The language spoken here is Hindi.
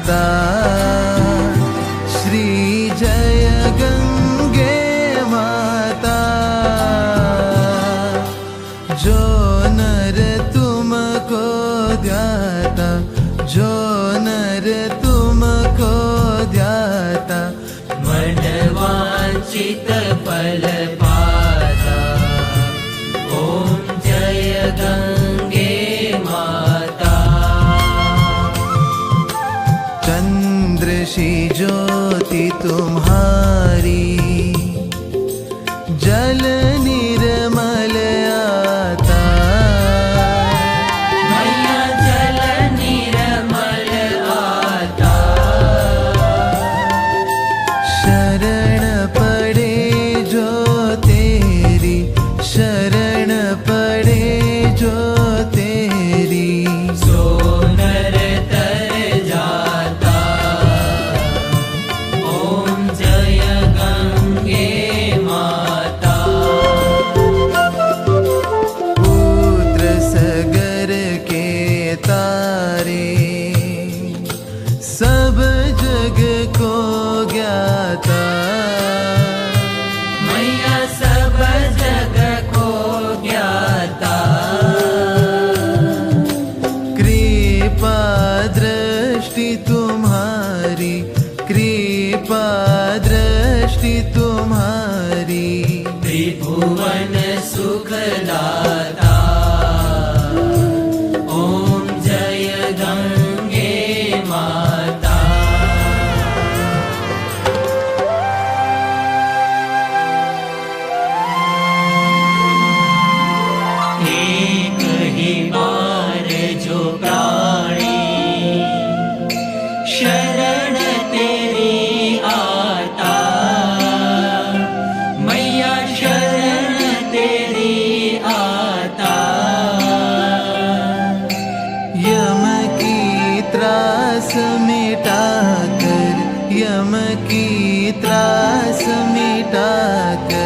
माता श्री जय गंगे माता। जो नर तुमको ध्याता, जो नर तुमको ध्याता, मन वांछित फल पाता। ओम जय गंगे माता। चंद्र सी ज्योति तुम्हारी, जल निर्मल आता। मैया जल निर्मल आता। शरण पड़े जो तेरी, शरण पड़े जो तेरी, सो नर तर जाता। ओम जय गंगे माता। पुत्र सगर के तारे, सब जग को ज्ञाता। मैया सब जग को ज्ञाता। कृपा दृष्टि तुम्हारी, कृपा दृष्टि तुम्हारी, त्रिभुवन सुखदाता। ओम जय गंगे माता। एक ही बार जो प्राणी शरण तेरी आता। मैया शरण तेरी आता। यम की त्रास मिटा कर, यम की त्रास मिटा कर,